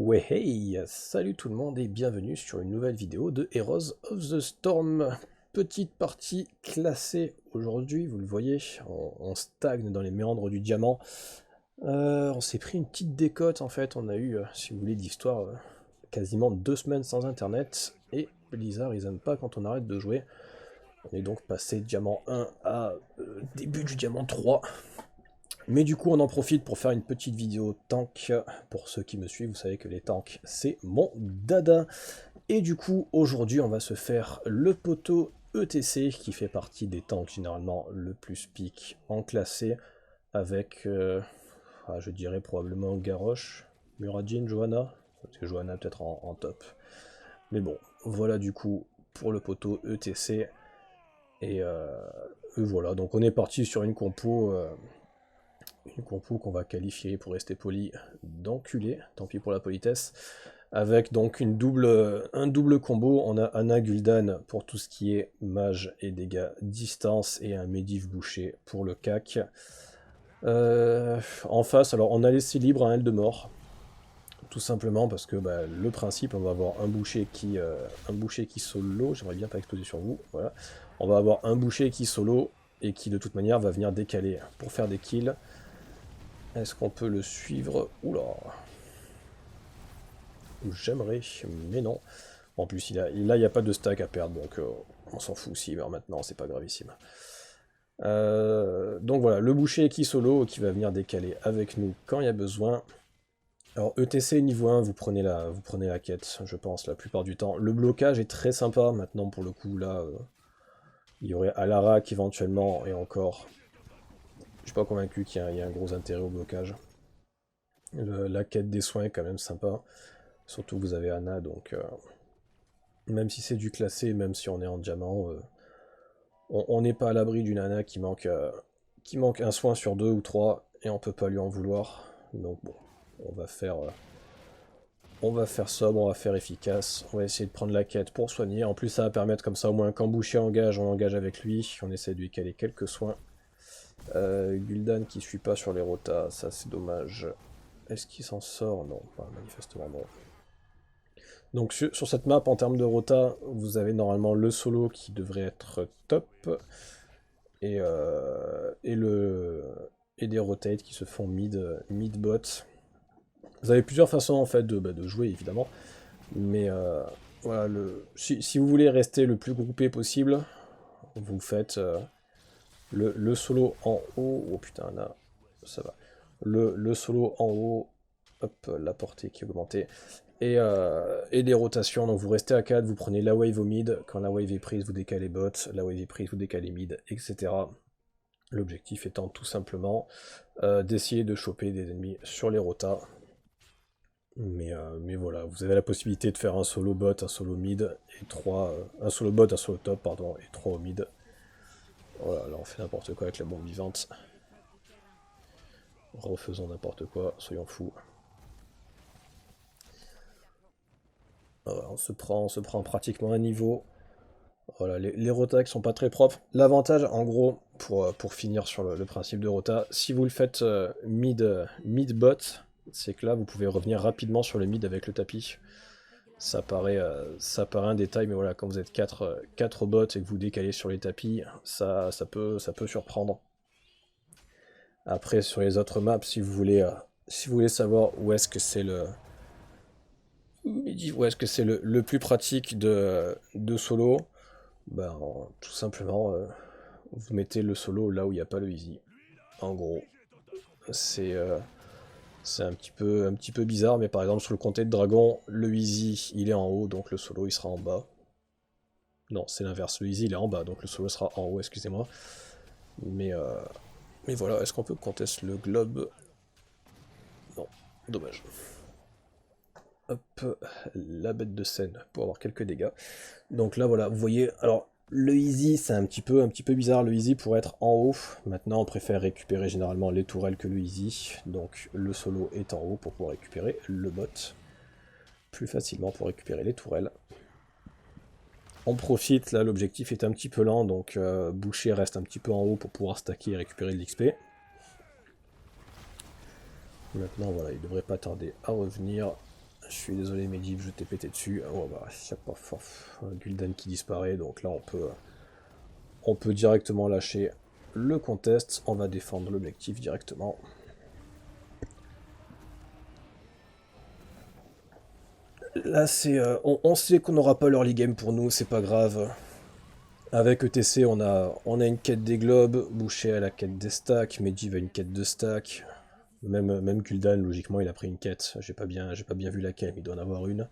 Ouais, hey, salut tout le monde et bienvenue sur une nouvelle vidéo de Heroes of the Storm. Petite partie classée aujourd'hui, vous le voyez, on stagne dans les méandres du diamant. On s'est pris une petite décote en fait, on a eu, si vous voulez d'histoire, quasiment 2 semaines sans internet. Et Blizzard, ils aiment pas quand on arrête de jouer. On est donc passé diamant 1 à début du diamant 3. Mais du coup, on en profite pour faire une petite vidéo tank. Pour ceux qui me suivent, vous savez que les tanks, c'est mon dada. Et du coup, aujourd'hui, on va se faire le poteau ETC, qui fait partie des tanks généralement le plus pique en classé, avec, je dirais probablement Garrosh, Muradin, Johanna. Parce que Johanna peut-être en top. Mais bon, voilà du coup pour le poteau ETC. Et voilà, donc on est parti sur une compo. Une compo qu'on va qualifier, pour rester poli, d'enculé, tant pis pour la politesse, avec donc un double combo. On a Anna Gul'dan pour tout ce qui est mage et dégâts distance, et un Medivh boucher pour le cac. En face, alors on a laissé libre un Eldemort, tout simplement parce que le principe, on va avoir un boucher qui solo, j'aimerais bien pas exploser sur vous, voilà. On va avoir un boucher qui solo, et qui de toute manière va venir décaler pour faire des kills. Est-ce qu'on peut le suivre? Oula. J'aimerais, mais non. En plus, là, il n'y a pas de stack à perdre, donc on s'en fout s'il meurt maintenant, c'est pas gravissime. Donc voilà, le boucher qui solo, qui va venir décaler avec nous quand il y a besoin. Alors ETC niveau 1, vous prenez la quête, je pense, la plupart du temps. Le blocage est très sympa, maintenant pour le coup, là, il y aurait Alarak éventuellement, et encore. Je suis pas convaincu qu'il y ait un gros intérêt au blocage. La quête des soins est quand même sympa. Surtout que vous avez Anna, donc même si c'est du classé, même si on est en diamant, on n'est pas à l'abri d'une Anna qui manque un soin sur 2 ou 3, et on peut pas lui en vouloir. Donc bon, on va faire sobre, on va faire efficace, on va essayer de prendre la quête pour soigner. En plus ça va permettre comme ça au moins quand Boucher engage, on engage avec lui, on essaie de lui caler quelques soins. Gul'dan qui suit pas sur les rotas, ça c'est dommage. Est-ce qu'il s'en sort? Non, pas manifestement non. Donc sur cette map, en termes de rota, vous avez normalement le solo qui devrait être top, et, et des rotates qui se font mid-bot. Vous avez plusieurs façons en fait de jouer évidemment, mais voilà, si vous voulez rester le plus groupé possible, vous faites le solo en haut. Oh putain, là, ça va. Le solo en haut, hop, la portée qui est augmentée. Et des rotations, donc vous restez à 4, vous prenez la wave au mid, quand la wave est prise vous décalez bot, la wave est prise vous décalez mid, etc. L'objectif étant tout simplement d'essayer de choper des ennemis sur les rotas. Mais voilà, vous avez la possibilité de faire un solo bot, un solo mid, et 3. Un solo bot, un solo top, pardon, et 3 au mid. Voilà, là on fait n'importe quoi avec la bombe vivante. Refaisons n'importe quoi, soyons fous. Voilà, on se prend pratiquement un niveau. Voilà, les rotas qui sont pas très propres. L'avantage, en gros, pour finir sur le principe de rota, si vous le faites mid-bot, c'est que là, vous pouvez revenir rapidement sur le mid avec le tapis. Ça paraît un détail, mais voilà, quand vous êtes 4 bots et que vous décalez sur les tapis, ça peut surprendre. Après, sur les autres maps, si vous voulez savoir où est-ce que c'est le plus pratique de solo, tout simplement, vous mettez le solo là où il n'y a pas le easy. En gros, c'est un petit peu bizarre, mais par exemple sur le comté de dragon, le easy il est en haut, donc le solo il sera en bas. Non, c'est l'inverse, le easy il est en bas, donc le solo sera en haut, excusez-moi. Mais, euh, mais voilà, est-ce qu'on peut contester le globe? Non, dommage. Hop, la bête de scène pour avoir quelques dégâts. Donc là voilà, vous voyez, alors le easy c'est un petit peu bizarre, le easy pour être en haut. Maintenant on préfère récupérer généralement les tourelles que le easy, donc le solo est en haut pour pouvoir récupérer le bot plus facilement pour récupérer les tourelles. On profite, là l'objectif est un petit peu lent, donc Boucher reste un petit peu en haut pour pouvoir stacker et récupérer de l'XP. Maintenant voilà, il devrait pas tarder à revenir. Je suis désolé Medivh, je t'ai pété dessus. Oh bah, y a pas Gul'dan qui disparaît, donc là on peut directement lâcher le contest. On va défendre l'objectif directement. Là c'est, on sait qu'on n'aura pas l'early game pour nous, c'est pas grave. Avec ETC on a une quête des globes, Boucher a la quête des stacks, Medivh a une quête de stack. Même Gul'dan, logiquement, il a pris une quête. J'ai pas bien vu laquelle, mais il doit en avoir une.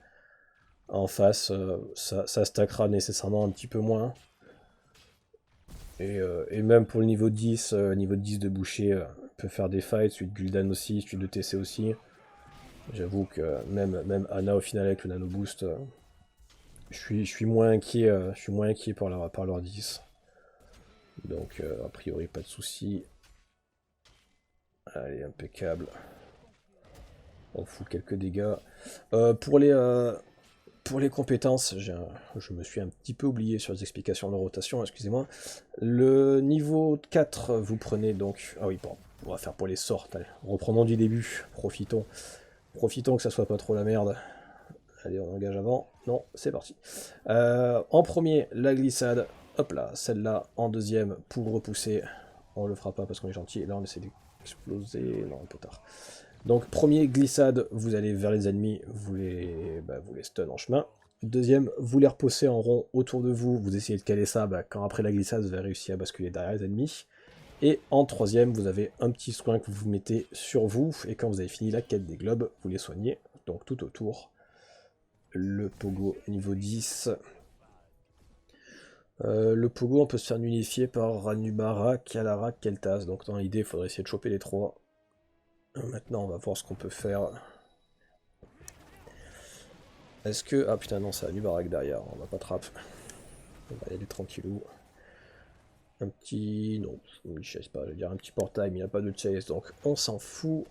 En face, ça stackera nécessairement un petit peu moins. Et même pour le niveau 10 de boucher, peut faire des fights, celui de Gul'dan aussi, celui de TC aussi. J'avoue que même Ana au final avec le nano boost, je suis moins inquiet, par leur 10. Donc a priori pas de soucis. Allez, impeccable. On fout quelques dégâts. Euh, pour les, euh, Pour les compétences, je me suis un petit peu oublié sur les explications de rotation, excusez-moi. Le niveau 4, vous prenez donc... Ah oui, bon, on va faire pour les sorts, allez, reprenons du début, profitons. Profitons que ça soit pas trop la merde. Allez, on engage avant. Non, c'est parti. En premier, la glissade. Hop là, celle-là. En deuxième, pour repousser. On le fera pas parce qu'on est gentil. Et là, on essaie d'exploser. Non, un peu tard. Donc, premier, glissade. Vous allez vers les ennemis. Vous les stun en chemin. Deuxième, vous les repoussez en rond autour de vous. Vous essayez de caler ça. Quand après la glissade, vous avez réussi à basculer derrière les ennemis. Et en troisième, vous avez un petit soin que vous mettez sur vous. Et quand vous avez fini la quête des globes, vous les soignez. Donc, tout autour. Le pogo niveau 10. Le pogo, on peut se faire unifier par Ranubara, Kalara, Kel'Thas. Donc dans l'idée, il faudrait essayer de choper les trois. Maintenant, on va voir ce qu'on peut faire. Est-ce que... Ah putain, non, c'est Ranubarak derrière, on va pas trap. On va y aller tranquillou. Un petit... Non, il chase pas, je veux dire un petit portail, mais il n'y a pas de chase, donc on s'en fout.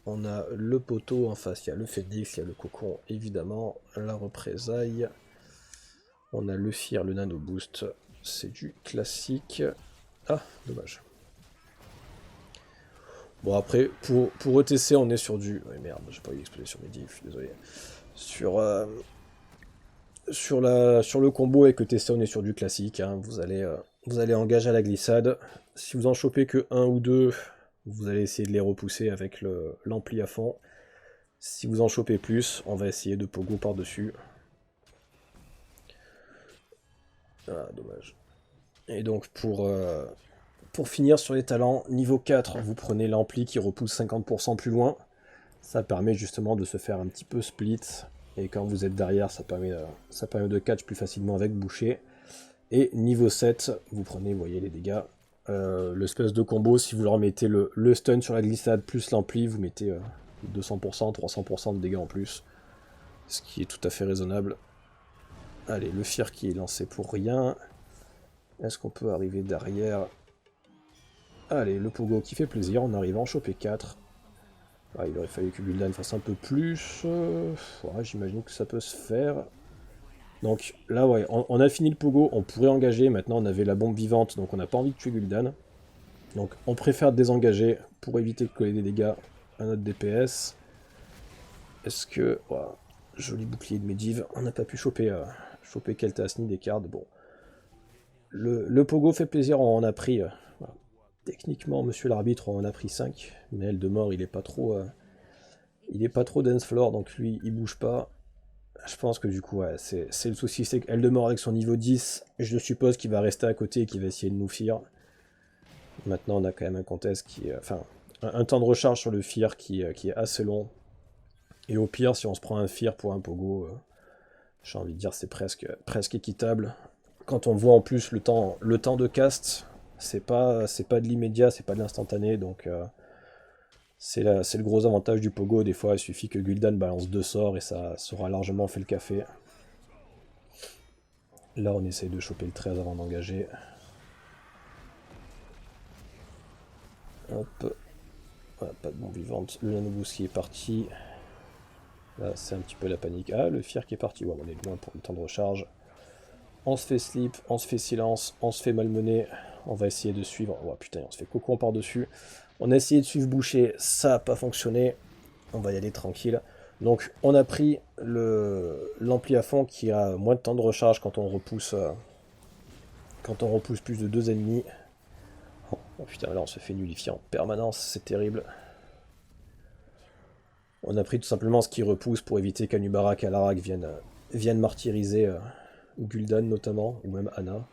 On a le poteau en face, il y a le Phénix, il y a le cocon, évidemment, la représaille. On a le Fear, le nano boost, c'est du classique. Ah, dommage. Bon après, pour ETC, on est sur du... Ouais, merde, j'ai pas eu d'exploser sur mes diffs, je suis désolé. Sur le combo avec ETC, on est sur du classique. Hein. Vous allez engager à la glissade. Si vous en chopez que un ou deux, vous allez essayer de les repousser avec l'ampli à fond. Si vous en chopez plus, on va essayer de pogo par-dessus. Ah, dommage. Et donc pour finir sur les talents, niveau 4, vous prenez l'ampli qui repousse 50% plus loin. Ça permet justement de se faire un petit peu split. Et quand vous êtes derrière, ça permet de catch plus facilement avec boucher. Et niveau 7, vous prenez, vous voyez les dégâts. L'espèce de combo, si vous leur mettez le stun sur la glissade plus l'ampli, vous mettez 200%, 300% de dégâts en plus. Ce qui est tout à fait raisonnable. Allez, le Fear qui est lancé pour rien. Est-ce qu'on peut arriver derrière? Allez, le pogo qui fait plaisir, on arrive à en choper 4. Ah, il aurait fallu que Gul'dan fasse un peu plus. Ouais, j'imagine que ça peut se faire. Donc là, ouais, on a fini le pogo, on pourrait engager. Maintenant, on avait la bombe vivante, donc on n'a pas envie de tuer Gul'dan. Donc on préfère désengager pour éviter de coller des dégâts à notre DPS. Est-ce que... Voilà, joli bouclier de Medivh. On n'a pas pu choper Kel'Thas ni des cartes. Bon. Le pogo fait plaisir, on en a pris... voilà. Techniquement, monsieur l'arbitre, on en a pris 5. Mais elle de mort, il est pas trop dance floor, donc lui, il bouge pas. Je pense que du coup, ouais, c'est le souci, c'est qu'elle de mort avec son niveau 10. Je suppose qu'il va rester à côté et qu'il va essayer de nous fear. Maintenant, on a quand même un contest qui est... Enfin, un temps de recharge sur le fear qui est assez long. Et au pire, si on se prend un fear pour un pogo, j'ai envie de dire c'est presque équitable. Quand on voit en plus le temps de cast, c'est pas de l'immédiat, c'est pas de l'instantané, donc c'est le gros avantage du pogo. Des fois, il suffit que Gul'dan balance 2 sorts et ça aura largement fait le café. Là, on essaye de choper le 13 avant d'engager. Hop. Voilà, pas de bombe vivante. Le nanoboost qui est parti. Là, c'est un petit peu la panique. Ah, le Fear qui est parti. Ouais, on est loin pour le temps de recharge. On se fait sleep, on se fait silence, on se fait malmener. On va essayer de suivre. Oh putain, on se fait cocon par-dessus. On a essayé de suivre boucher, ça n'a pas fonctionné. On va y aller tranquille. Donc on a pris l'ampli à fond qui a moins de temps de recharge quand on repousse plus de 2 ennemis. Oh putain, là on se fait nullifier en permanence, c'est terrible. On a pris tout simplement ce qui repousse pour éviter qu'Anubarak et Alarak viennent martyriser Gul'dan notamment, ou même Ana.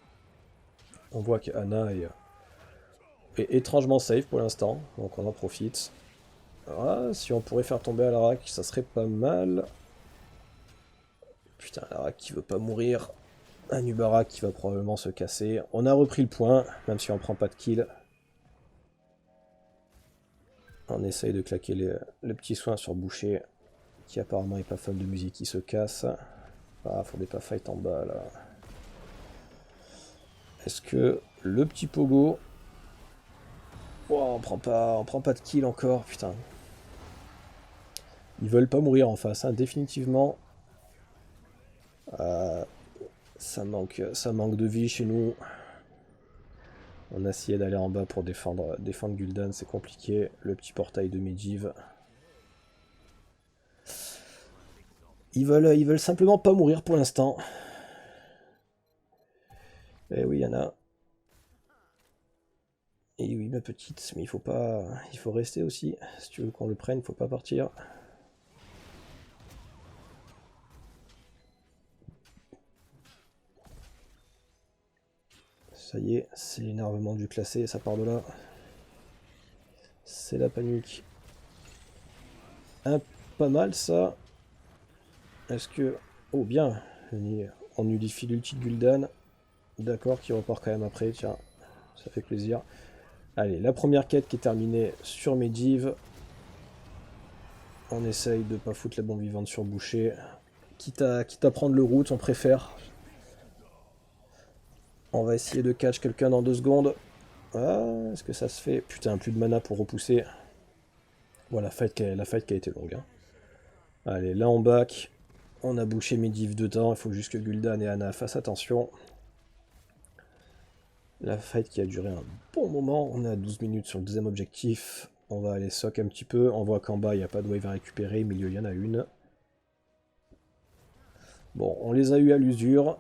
On voit que Ana est étrangement safe pour l'instant, donc on en profite. Ah, si on pourrait faire tomber Alarak, ça serait pas mal. Putain, Alarak qui veut pas mourir. Anubarak qui va probablement se casser. On a repris le point, même si on prend pas de kill. On essaye de claquer le petit soin sur Boucher, qui apparemment est pas fan de musique, qui se casse. Ah, faudrait pas fight en bas là. Est-ce que le petit pogo... Oh, on prend pas de kill encore, putain. Ils veulent pas mourir en face, hein, définitivement. Ça manque de vie chez nous. On a essayé d'aller en bas pour défendre Gul'dan, c'est compliqué. Le petit portail de Medivh. Ils veulent simplement pas mourir pour l'instant. Eh oui, il y en a. Et oui, ma petite, mais il faut rester aussi. Si tu veux qu'on le prenne, faut pas partir. Ça y est, c'est l'énervement du classé, ça part de là. C'est la panique. Pas mal ça. Est-ce que... Oh bien, on nullifie l'ulti de Gul'dan. D'accord, qui repart quand même après, tiens, ça fait plaisir. Allez, la première quête qui est terminée sur Medivh. On essaye de pas foutre la bombe vivante sur Boucher. Quitte à prendre le route, on préfère. On va essayer de catch quelqu'un dans 2 secondes. Ah, est-ce que ça se fait? Putain, plus de mana pour repousser. Voilà, la fight qui a été longue. Hein. Allez, là on back. On a bouché Medivh dedans. Il faut juste que Gul'dan et Ana fassent attention. La fight qui a duré un bon moment. On est à 12 minutes sur le deuxième objectif. On va aller sock un petit peu. On voit qu'en bas, il n'y a pas de wave à récupérer. Au milieu, il y en a une. Bon, on les a eu à l'usure.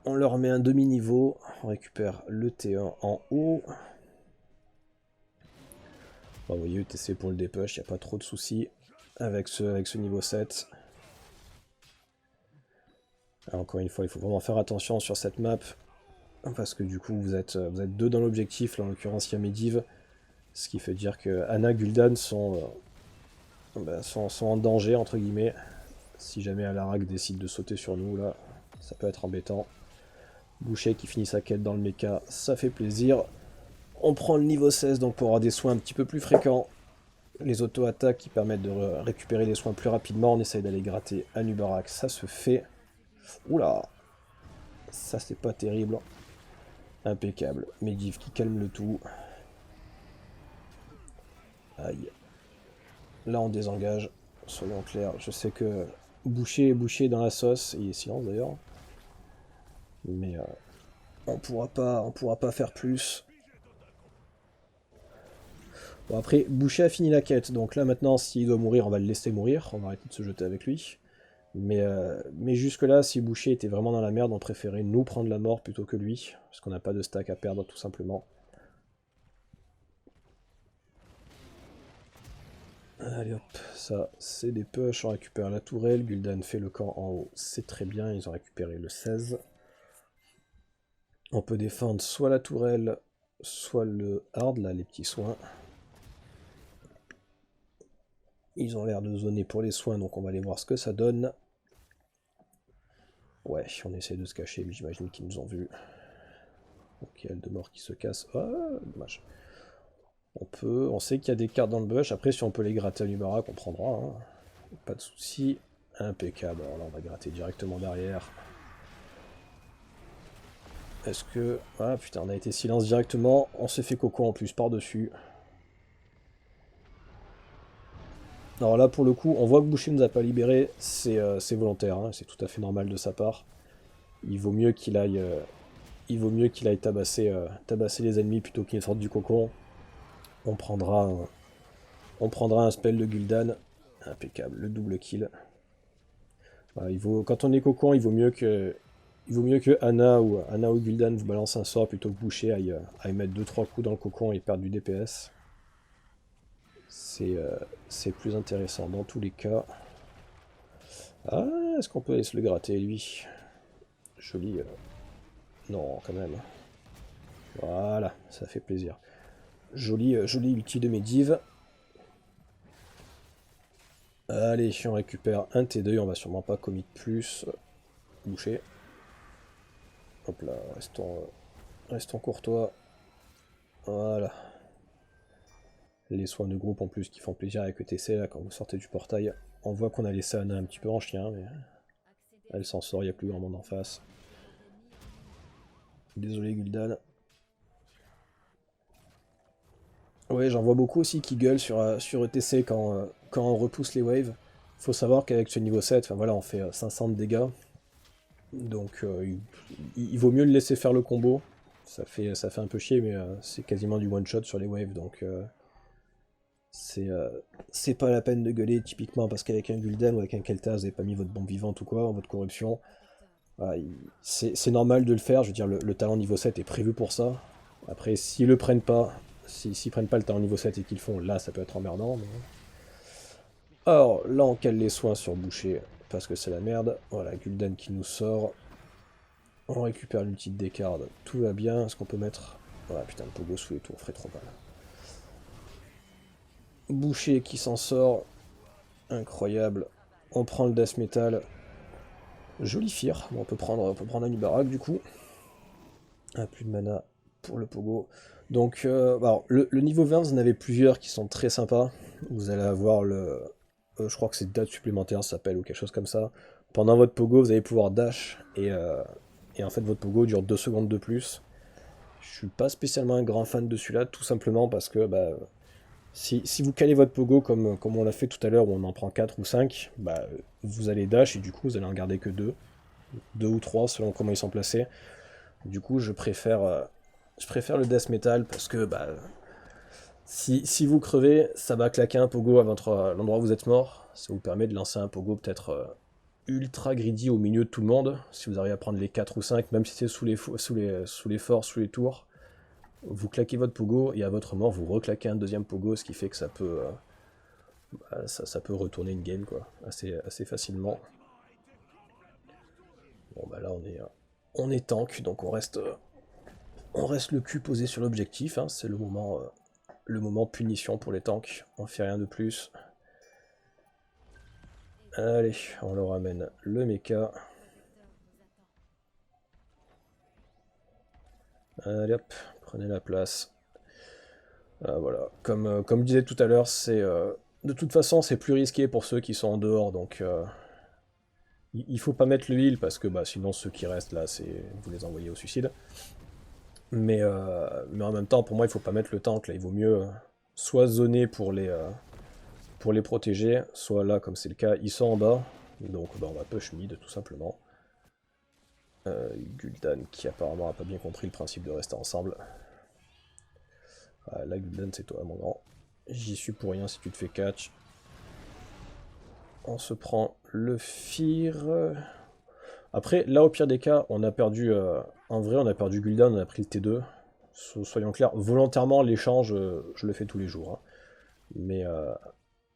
On leur met un demi-niveau. On récupère le T1 en haut. Bon, vous voyez, UTC pour le dépush, il n'y a pas trop de soucis avec ce niveau 7. Alors, encore une fois, il faut vraiment faire attention sur cette map. Parce que du coup, vous êtes 2 dans l'objectif. Là, en l'occurrence, il y a Medivh. Ce qui fait dire que Ana, Gul'dan sont en danger, entre guillemets. Si jamais Alarak décide de sauter sur nous, là, ça peut être embêtant. Boucher qui finit sa quête dans le mecha, ça fait plaisir. On prend le niveau 16, donc pour avoir des soins un petit peu plus fréquents. Les auto-attaques qui permettent de récupérer les soins plus rapidement. On essaye d'aller gratter Anubarak, ça se fait. Oula, ça c'est pas terrible. Impeccable. Medivh qui calme le tout. Aïe. Là on désengage, soyons clairs. Je sais que Boucher est bouché dans la sauce, il est silence d'ailleurs. Mais on pourra pas faire plus. Bon après, Boucher a fini la quête, donc là maintenant s'il doit mourir, on va le laisser mourir, on va arrêter de se jeter avec lui. Mais jusque là, si Boucher était vraiment dans la merde, on préférait nous prendre la mort plutôt que lui, parce qu'on n'a pas de stack à perdre tout simplement. Allez hop, ça c'est des push, on récupère la tourelle, Gul'dan fait le camp en haut, c'est très bien, ils ont récupéré le 16. On peut défendre soit la tourelle, soit le hard, là les petits soins. Ils ont l'air de zoner pour les soins, donc on va aller voir ce que ça donne. Ouais, on essaie de se cacher, mais j'imagine qu'ils nous ont vus. Ok, il y a le Demort qui se casse. Ah, dommage. On sait qu'il y a des cartes dans le bush. Après, si on peut les gratter à Nubarak, on prendra. Hein. Pas de soucis. Impeccable. Alors là, on va gratter directement derrière. Est-ce que... Ah putain, on a été silence directement. On s'est fait coco en plus par-dessus. Alors là, pour le coup, on voit que Boucher nous a pas libéré. C'est volontaire. Hein. C'est tout à fait normal de sa part. Il vaut mieux qu'il aille... tabasser les ennemis plutôt qu'il sorte du cocon. On prendra un spell de Gul'dan. Impeccable, le double kill. Voilà, quand on est cocon, il vaut mieux que Ana ou Gul'dan vous balance un sort plutôt que Boucher aille mettre 2-3 coups dans le cocon et perdre du DPS. C'est plus intéressant dans tous les cas. Ah, est-ce qu'on peut aller se le gratter, lui? Joli. Non, quand même. Voilà, ça fait plaisir. Joli ulti de Medivh. Allez, on récupère un T2, on va sûrement pas commit plus. Boucher. Hop là, restons courtois. Voilà. Les soins de groupe en plus qui font plaisir avec ETC là quand vous sortez du portail. On voit qu'on a laissé Ana un petit peu en chien, mais elle s'en sort, il n'y a plus grand monde en face. Désolé Gul'dan. Ouais, j'en vois beaucoup aussi qui gueulent sur ETC quand on repousse les waves. Faut savoir qu'avec ce niveau 7, enfin voilà, on fait 500 de dégâts. Donc il vaut mieux le laisser faire le combo. Ça fait un peu chier, mais c'est quasiment du one shot sur les waves, donc c'est pas la peine de gueuler typiquement parce qu'avec un Gul'dan ou avec un Kel'Thas, vous n'avez pas mis votre bombe vivante ou quoi, votre corruption. Voilà, c'est normal de le faire, je veux dire, le talent niveau 7 est prévu pour ça. Après, s'ils le prennent pas, s'ils prennent pas le talent niveau 7 et qu'ils le font, là ça peut être emmerdant. Mais... Alors, là on cale les soins sur Boucher, parce que c'est la merde. Voilà, Gul'dan qui nous sort. On récupère l'ulti de Descartes, tout va bien. Est-ce qu'on peut mettre... Voilà, putain, le pogo sous les tours, ferait trop mal. Boucher qui s'en sort. Incroyable. On prend le Death Metal. Joli Fear. Bon, on peut prendre un Ubarak du coup. Ah, plus de mana pour le pogo. Donc, alors, le niveau 20, vous en avez plusieurs qui sont très sympas. Vous allez avoir le... je crois que c'est date supplémentaire, ça s'appelle, ou quelque chose comme ça. Pendant votre pogo, vous allez pouvoir dash, et en fait, votre pogo dure 2 secondes de plus. Je suis pas spécialement un grand fan de celui-là, tout simplement parce que bah, si vous calez votre pogo comme on l'a fait tout à l'heure, où on en prend 4 ou 5, bah, vous allez dash, et du coup, vous allez en garder que 2. 2 ou 3, selon comment ils sont placés. Du coup, je préfère le Death Metal, parce que bah, si vous crevez, ça va claquer un pogo à l'endroit où vous êtes mort. Ça vous permet de lancer un pogo peut-être ultra greedy au milieu de tout le monde. Si vous arrivez à prendre les 4 ou 5, même si c'est sous les forces, sous les tours, vous claquez votre pogo et à votre mort, vous reclaquez un deuxième pogo, ce qui fait que ça peut, ça peut retourner une game quoi, assez facilement. Bon bah là on est tank, donc on reste le cul posé sur l'objectif, hein. C'est le moment punition pour les tanks, on fait rien de plus. Allez, on leur ramène le mecha. Allez hop, prenez la place. Voilà, comme je disais tout à l'heure, de toute façon c'est plus risqué pour ceux qui sont en dehors, donc il faut pas mettre le heal parce que bah, sinon ceux qui restent là, vous les envoyez au suicide. Mais en même temps, pour moi, il faut pas mettre le tank là, il vaut mieux soit zoner pour les protéger, soit là, comme c'est le cas, ils sont en bas, donc bah, on va push mid tout simplement. Gul'dan qui apparemment a pas bien compris le principe de rester ensemble. Ah, là, Gul'dan, c'est toi, mon grand. J'y suis pour rien si tu te fais catch. On se prend le Fear. Après, là, au pire des cas, on a perdu... en vrai, on a perdu Gul'dan, on a pris le T2. Soyons clairs, volontairement, l'échange, je le fais tous les jours. Hein. Mais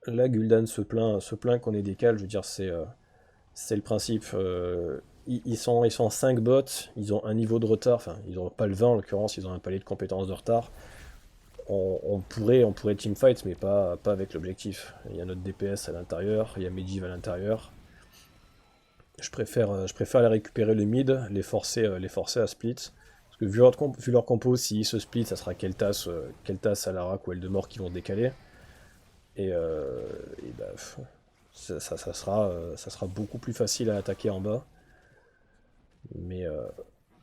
là, Gul'dan se plaint qu'on ait décalé. Je veux dire, c'est le principe. Ils sont 5 bots, ils ont un niveau de retard. Enfin, ils n'ont pas le 20 en l'occurrence, ils ont un palier de compétences de retard. On pourrait teamfight, mais pas avec l'objectif. Il y a notre DPS à l'intérieur, il y a Medivh à l'intérieur. Je préfère les récupérer le mid, les forcer à split. Parce que vu leur compo, s'ils se split, ça sera Kel'Thas, Alarak ou Eldemort qui vont décaler. Et bah, ça sera beaucoup plus facile à attaquer en bas. Mais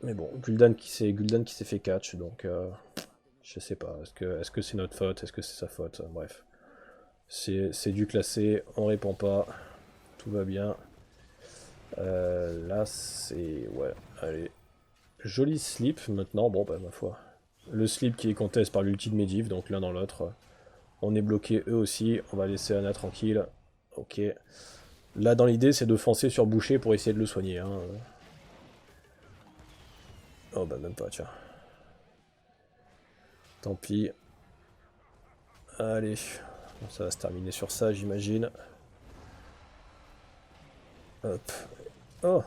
bon, Gul'dan qui s'est fait catch, donc je sais pas. Est-ce que c'est notre faute? Est-ce que c'est sa faute? Bref. C'est du classé, on répond pas, tout va bien. Là, c'est... Ouais, allez. Joli slip, maintenant, bon, bah, ma foi. Le slip qui est contest par l'ulti de Medivh, donc l'un dans l'autre. On est bloqué eux aussi, on va laisser Ana tranquille. Ok. Là, dans l'idée, c'est de foncer sur Boucher pour essayer de le soigner. Hein. Oh, bah même pas, tiens. Tant pis. Allez. Bon, ça va se terminer sur ça, j'imagine. Hop. Oh,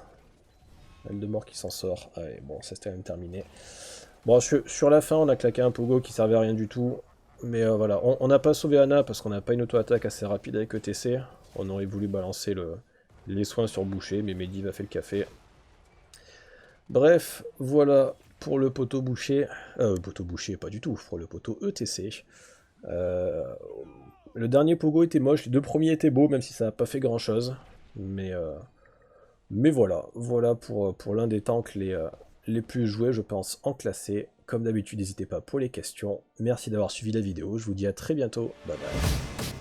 elle de mort qui s'en sort. Allez, bon, ça c'est quand même terminé. Bon, sur la fin, on a claqué un Pogo qui servait à rien du tout. Mais voilà, on n'a pas sauvé Anna parce qu'on n'a pas une auto-attaque assez rapide avec ETC. On aurait voulu balancer les soins sur Boucher, mais Medivh a fait le café. Bref, voilà pour le poteau Boucher. Poteau Boucher, pas du tout, pour le poteau ETC. Euh, le dernier Pogo était moche, les deux premiers étaient beaux, même si ça n'a pas fait grand-chose. Mais voilà pour l'un des tanks les plus joués, je pense, en classé. Comme d'habitude, n'hésitez pas pour les questions. Merci d'avoir suivi la vidéo, je vous dis à très bientôt. Bye bye.